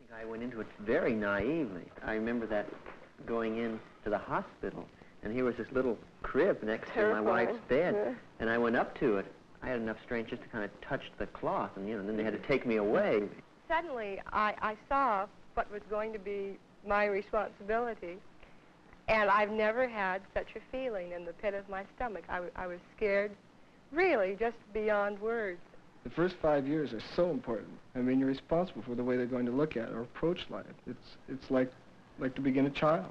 think I went into it very naively. I remember that going in to the hospital, and here was this little crib next to my wife's bed, and I went up to it. I had enough strength just to kind of touch the cloth, and then they had to take me away. Suddenly, I saw what was going to be my responsibility, and I've never had such a feeling in the pit of my stomach. I was scared, really, just beyond words. The first 5 years are so important. I mean, you're responsible for the way they're going to look at or approach life. It's like to begin a child.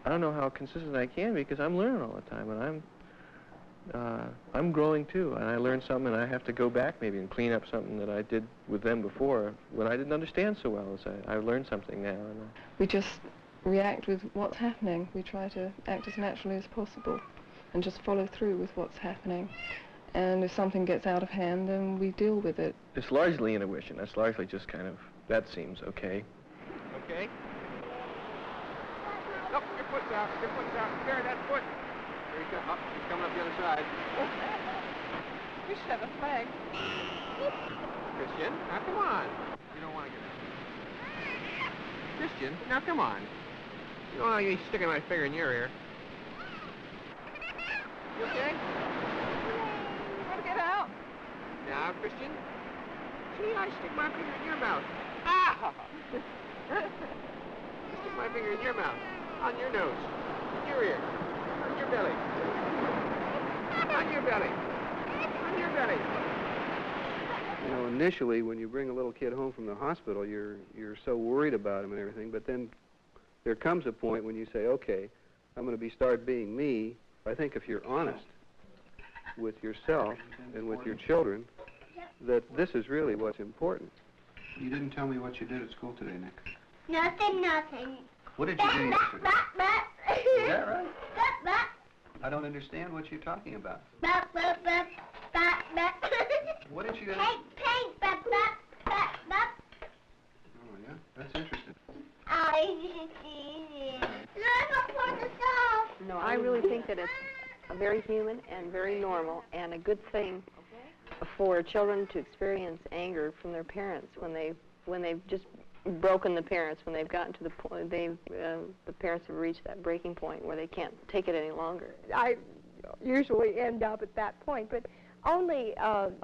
I don't know how consistent I can be because I'm learning all the time, and I'm growing too. And I learn something, and I have to go back maybe and clean up something that I did with them before when I didn't understand so well. As I learned something now. We just react with what's happening. We try to act as naturally as possible, and just follow through with what's happening. And if something gets out of hand, then we deal with it. It's largely intuition. That's largely just kind of, that seems okay. Okay? Up, your foot's out, There, that foot. There you go. Up, he's coming up the other side. We should have a flag. Christian, now come on. You don't want to get out. Christian, now come on. You don't want to be sticking my finger in your ear. You okay? You want to get out? Now, Christian. See, I stick my finger in your mouth. Ah! I stick my finger in your mouth. On your nose, in your ear, on your belly, on your belly, on your belly. You know, initially, when you bring a little kid home from the hospital, you're so worried about him and everything, but then there comes a point when you say, okay, I'm going to start being me. I think if you're honest with yourself and with your children, that this is really what's important. You didn't tell me what you did at school today, Nick. Nothing. What did you do yesterday? Is that right? What I don't understand what you're talking about. What did you do? Paint. Oh, yeah? That's interesting. No, I really think that it's very human and very normal and a good thing for children to experience anger from their parents when they've just broken the parents, when they've gotten to the point, the parents have reached that breaking point where they can't take it any longer. I usually end up at that point, but only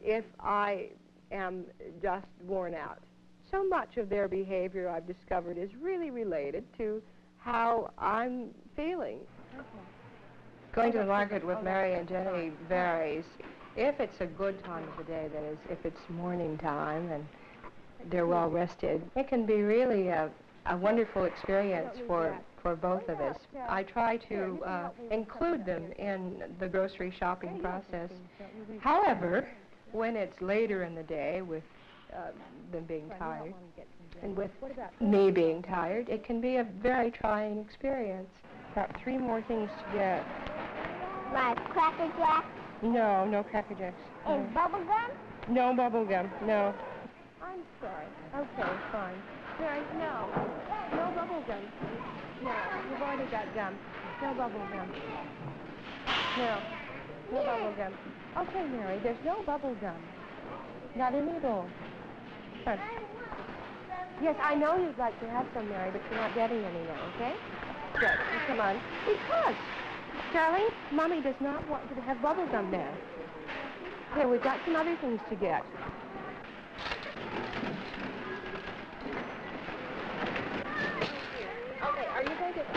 if I am just worn out. So much of their behavior, I've discovered, is really related to how I'm feeling. Going to the market with Mary and Jenny varies. If it's a good time of the day, that is, if it's morning time and they're well rested, it can be really a wonderful experience for both of us. I try to include them in the grocery shopping process. However, when it's later in the day with them being tired and with me being tired, it can be a very trying experience. Got 3 more things to get. Like Cracker Jacks? No, no Cracker Jacks. And bubble gum? No bubble gum, no. I'm sorry. Okay, fine. Mary, no. No bubble gum. No, you've already got gum. No bubble gum. No. No bubble gum. Okay, Mary, there's no bubble gum. Not a needle. Huh. Yes, I know you'd like to have some, Mary, but you're not getting any now, okay? Good. Come on. Because, darling, Mommy does not want you to have bubble gum there. Here, we've got some other things to get. Okay,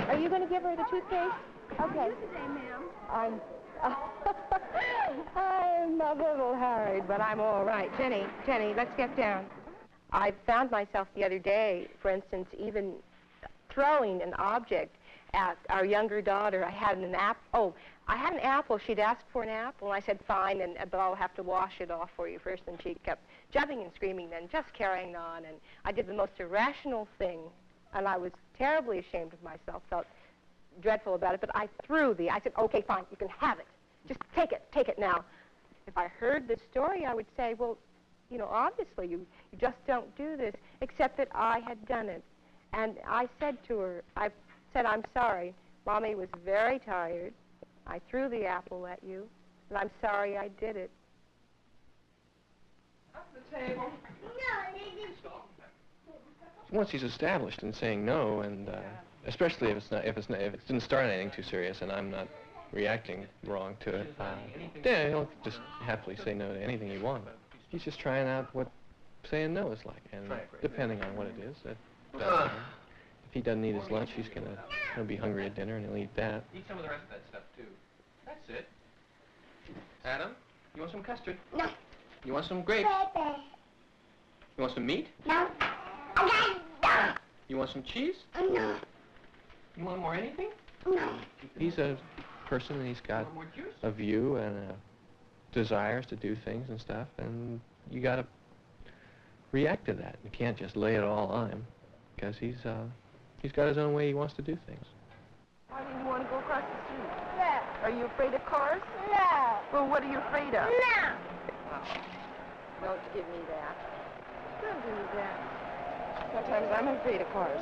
are you going to give her the toothpaste? Okay. I'm a little hurried, but I'm all right. Jenny, let's get down. I found myself the other day, for instance, even throwing an object at our younger daughter. I had an apple. She'd asked for an apple, and I said, fine, but I'll have to wash it off for you first. And she kept jumping and screaming, then just carrying on. And I did the most irrational thing, and I was terribly ashamed of myself, felt dreadful about it, but I said, okay, fine, you can have it. Just take it now. If I heard this story, I would say, well, you know, obviously you just don't do this, except that I had done it. And I said to her, I'm sorry. Mommy was very tired. I threw the apple at you, and I'm sorry I did it. Up the table. Once he's established in saying no, and especially if it didn't start anything too serious, and I'm not reacting wrong to it, yeah, he'll just happily say no to anything he wants. He's just trying out what saying no is like, and depending on what it is, if he doesn't eat his lunch, he'll be hungry at dinner, and he'll eat that. Eat some of the rest of that stuff, too. That's it. Adam, you want some custard? No. You want some grapes? Baby. You want some meat? No. I got no. You want some cheese? No. You want more anything? No. He's a person, and he's got Want more juice? a view and desires to do things and stuff, and you got to react to that. You can't just lay it all on him, because he's got his own way he wants to do things. Why do you want to go across the street? No. Are you afraid of cars? No. Well, what are you afraid of? No. Don't give me that. Don't give me that. Sometimes I'm afraid of cars.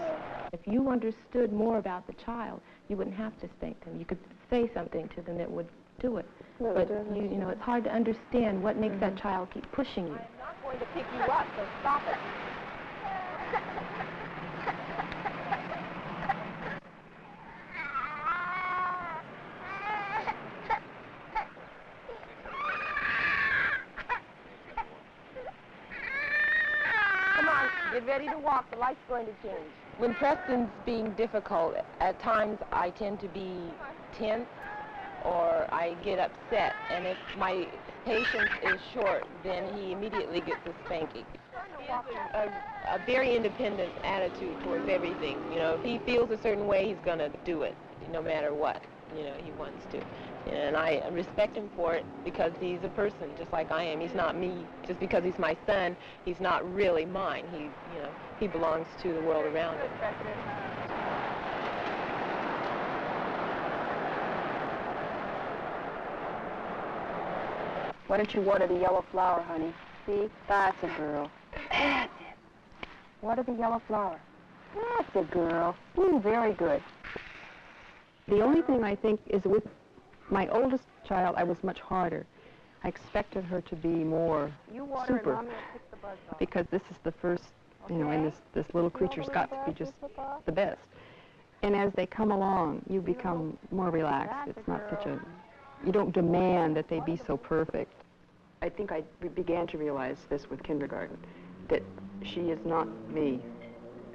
If you understood more about the child, you wouldn't have to spank them. You could say something to them that would do it. No, But, you know, it's hard to understand what makes that child keep pushing you. I'm not going to pick you up, so stop it. Come on, get ready to walk. The light's going to change. When Preston's being difficult, at times I tend to be tense or I get upset. And if my patience is short, then he immediately gets a spanking. He has a very independent attitude towards everything. You know, if he feels a certain way, he's going to do it, no matter what, you know, he wants to. And I respect him for it because he's a person just like I am. He's not me. Just because he's my son, he's not really mine. He belongs to the world around him. Why don't you water the yellow flower, honey? See? That's a girl. That's it. Water the yellow flower. That's a girl. Very good. The only thing I think is with my oldest child, I was much harder. I expected her to be more super, because this is the first, you know, and this little creature's got to be just the best. And as they come along, you become more relaxed. It's not such a, you don't demand that they be so perfect. I think I began to realize this with kindergarten, that she is not me,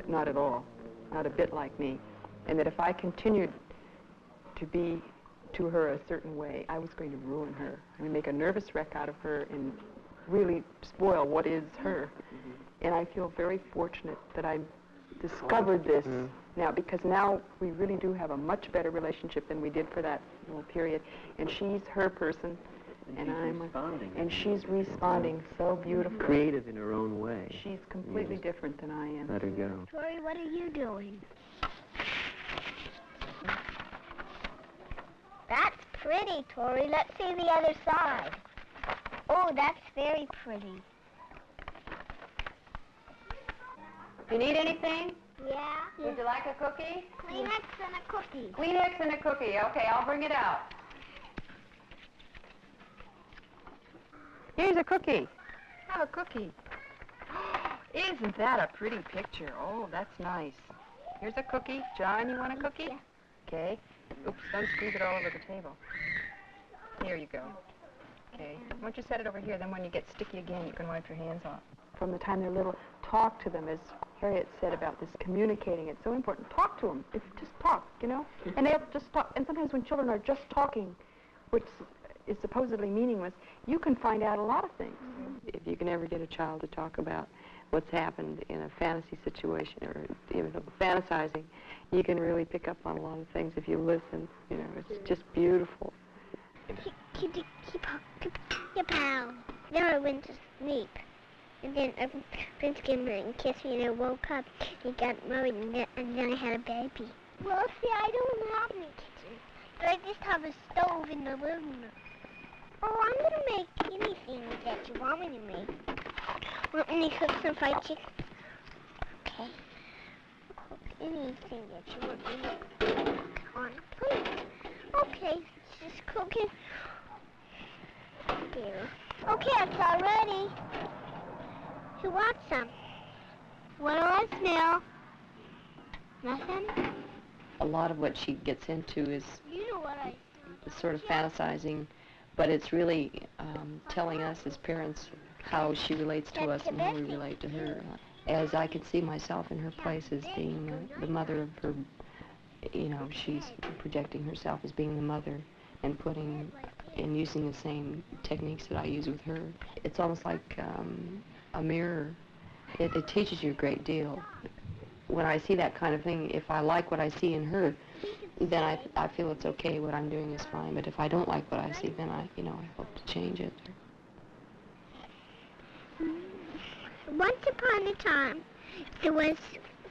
not at all, not a bit like me, and that if I continued to be to her a certain way, I was going to ruin her. I mean, make a nervous wreck out of her and really spoil what is her. And I feel very fortunate that I discovered this now, because now we really do have a much better relationship than we did for that little period. And she's her person, and I'm responding. and she's responding so beautifully. Creative in her own way. She's completely different than I am. Let her go. Tori, what are you doing? That's pretty, Tori. Let's see the other side. Oh, that's very pretty. You need anything? Yeah. Would you like a cookie? Kleenex and a cookie. Kleenex and a cookie. Okay, I'll bring it out. Here's a cookie. Have a cookie. Isn't that a pretty picture? Oh, that's nice. Here's a cookie. John, you want a cookie? Yeah. Okay. Oops, don't squeeze it all over the table. Here you go. Okay. Once you set it over here, then when you get sticky again, you can wipe your hands off. From the time they're little, talk to them, as Harriet said about this communicating. It's so important. Talk to them. Just talk, you know? And they'll just talk. And sometimes when children are just talking, which is supposedly meaningless, you can find out a lot of things. If you can ever get a child to talk about what's happened in a fantasy situation or even fantasizing, you can really pick up on a lot of things if you listen. You know, it's just beautiful. Keep your pal. Then I went to sleep. And then Prince came in and kissed me, and I woke up. He got married, and then I had a baby. Well, see, I don't have any kitchen, but I just have a stove in the living room. Oh, I'm going to make anything that you want me to make. Want me to cook some fried chicken? Okay. Cook anything that you want me to make. Come on, please. Okay, just cook it. Here. Okay, it's all ready. Who wants some? What do I smell? Nothing? A lot of what she gets into is You know what I sort of fantasizing, but it's really telling us as parents how she relates to us and how we relate to her. As I could see myself in her place as being the mother of her, you know, she's projecting herself as being the mother and putting and using the same techniques that I use with her. It's almost like a mirror. It teaches you a great deal. When I see that kind of thing, if I like what I see in her, then I feel it's okay, what I'm doing is fine. But if I don't like what I see, then I hope to change it. Once upon a time, there was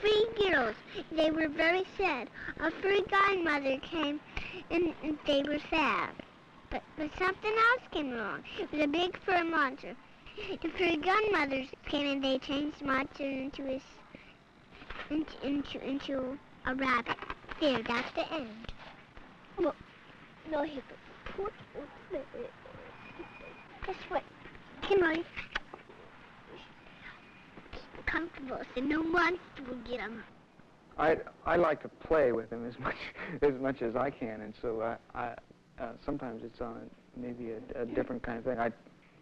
3 girls. They were very sad. A furry godmother came, and they were sad. But something else came along. It was a big fur monster. The furry godmothers came, and they changed the monster into a rabbit. There, that's the end. Well, no, he put guess what? Come on. Comfortable, so no monster will get him. I like to play with him as much as I can, and so I sometimes it's on maybe a different kind of thing. I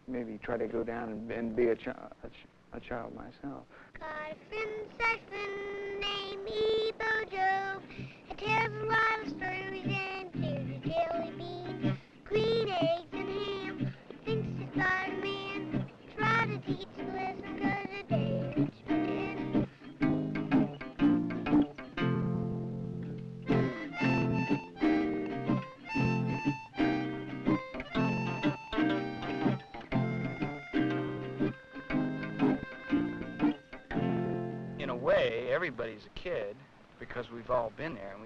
maybe try to go down and be a child myself. Got a friend Saxon named Ebo Joe. He tells a lot of stories and clears a jelly bean, green eggs and ham. Thinks he's Spider-Man. Try to teach a lesson 'cause the day it's been. In a way, everybody's a kid because we've all been there,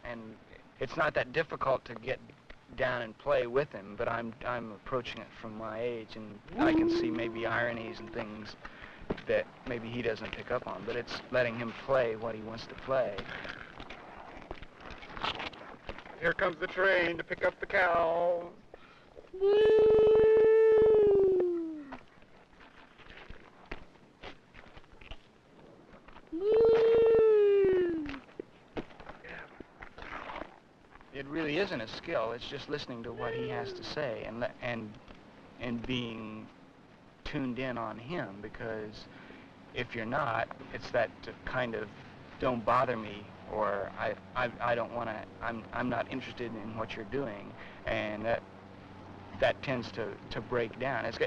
and it's not that difficult to get down and play with him, but I'm approaching it from my age, and I can see maybe ironies and things that maybe he doesn't pick up on, but it's letting him play what he wants to play. Here comes the train to pick up the cow. It really isn't a skill. It's just listening to what he has to say and being tuned in on him, because if you're not, it's that kind of don't bother me, or I don't want to, I'm not interested in what you're doing, and that tends to break down. It's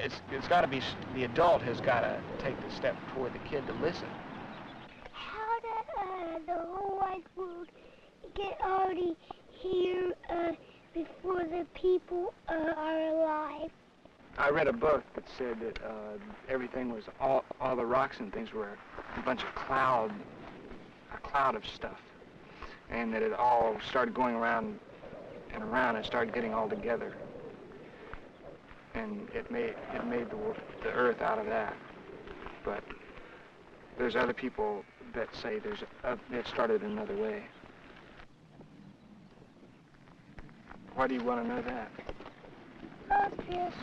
got to be, the adult has got to take the step toward the kid to listen. How did the whole wide world get already here before the people are alive? I read a book that said that everything was, all the rocks and things were a bunch of a cloud of stuff, and that it all started going around and around and started getting all together, and it made the earth out of that. But there's other people that say it started another way. Why do you want to know that? Just because.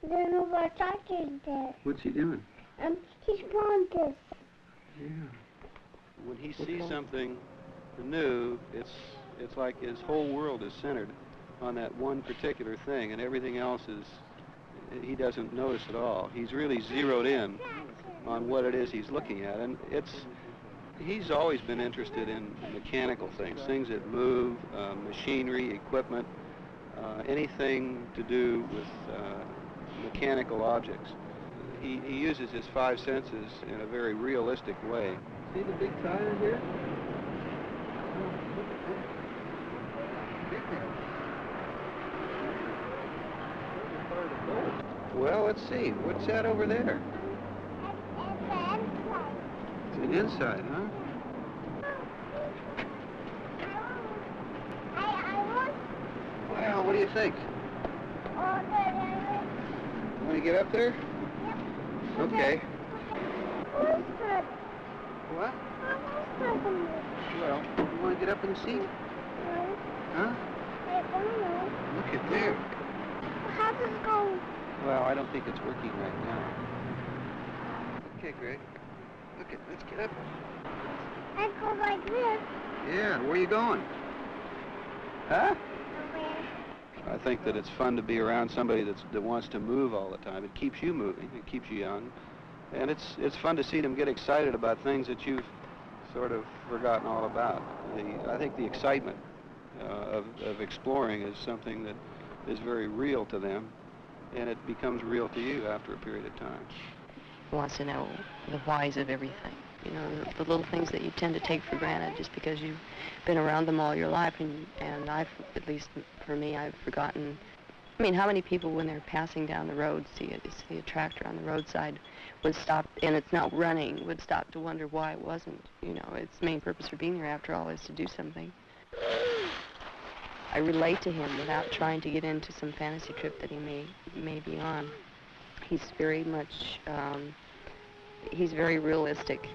There's no more talking there. What's he doing? He's blowing this. Yeah. When he sees something new, it's like his whole world is centered on that one particular thing, and everything else he doesn't notice at all. He's really zeroed in on what it is he's looking at, and he's always been interested in mechanical things that move, machinery, equipment, anything to do with mechanical objects. He uses his five senses in a very realistic way. See the big tires here? Well, let's see. What's that over there? It's the inside, huh? Well, what do you think? Want to get up there? Okay. What? Well, you want to get up in the seat? Huh? Look at there. How does it go? Well, I don't think it's working right now. Okay, Greg. Let's get up. I go like this. Yeah, where are you going? Huh? Nowhere. I think that it's fun to be around somebody that wants to move all the time. It keeps you moving. It keeps you young. And it's fun to see them get excited about things that you've sort of forgotten all about. I think the excitement of exploring is something that is very real to them, and it becomes real to you after a period of time. He wants to know the whys of everything. You know, the little things that you tend to take for granted just because you've been around them all your life, and I've, at least for me, I've forgotten. I mean, how many people, when they're passing down the road, see a tractor on the roadside, would stop, and it's not running, would stop to wonder why it wasn't. You know, its main purpose for being there, after all, is to do something. I relate to him without trying to get into some fantasy trip that he may be on. He's very much, he's very realistic.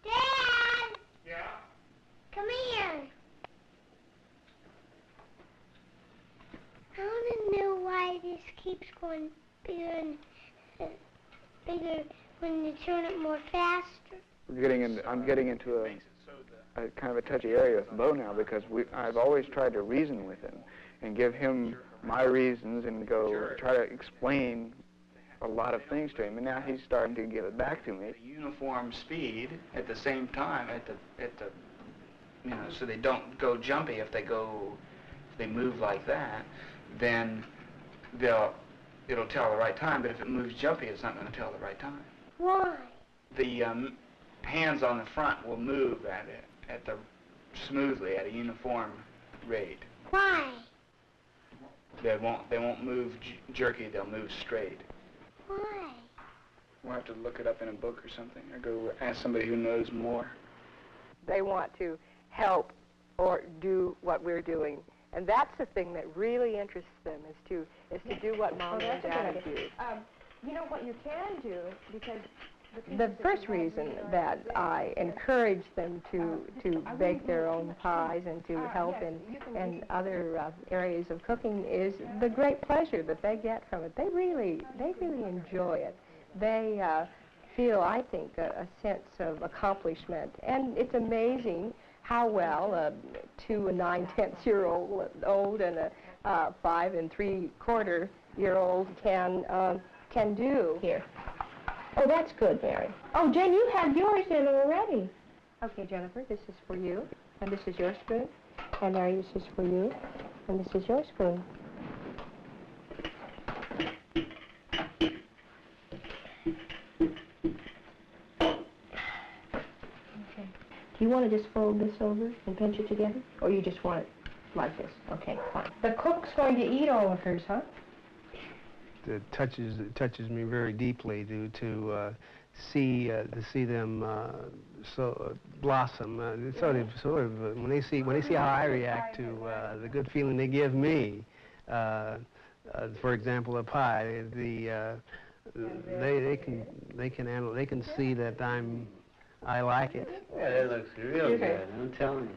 Dad! Yeah? Come here. I want to know why this keeps going bigger and bigger when you turn it more faster. I'm getting into a kind of a touchy area with Bo now, because I've always tried to reason with him and give him my reasons and try to explain a lot of things to him, and now he's starting to give it back to me. Uniform speed at the same time at the you know, so they don't go jumpy. If they move like that, then it'll tell the right time, but if it moves jumpy, it's not going to tell the right time. Why? The hands on the front will move smoothly at a uniform rate. Why? They won't move jerky. They'll move straight. Why? We'll have to look it up in a book or something, or go ask somebody who knows more. They want to help or do what we're doing. And that's the thing that really interests them, is to do what Mom and Dad do. You know what you can do, because the first reason that I encourage them to bake their own pies and to help in other areas of cooking is the great pleasure that they get from it. They really enjoy it. They feel, I think, a sense of accomplishment, and it's amazing how well a 2 9/10-year-old and a 5 3/4-year-old can do. Here. Oh, that's good, Mary. Oh, Jen, you had yours in already. Okay, Jennifer, this is for you, and this is your spoon, and Mary, this is for you, and this is your spoon. Do you want to just fold this over and pinch it together? Or you just want it like this? Okay, fine. The cook's going to eat all of hers, huh? It touches me very deeply to see them blossom. Sort of when they see how I react to the good feeling they give me. For example, a pie. They can see that I like it. Yeah, it looks real good. I'm telling you.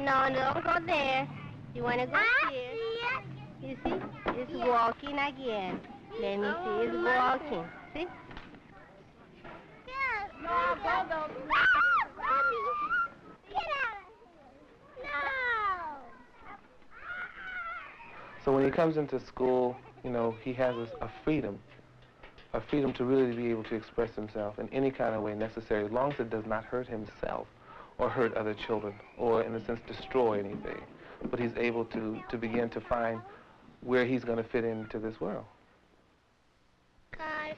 No, don't go there. You want to go here. You see? It's walking again. Let me see. It's walking. See? No, go. Mommy, get out. No. So when he comes into school, you know, he has a freedom to really be able to express himself in any kind of way necessary, as long as it does not hurt himself or hurt other children or, in a sense, destroy anything. But he's able to begin to find where he's going to fit into this world. God,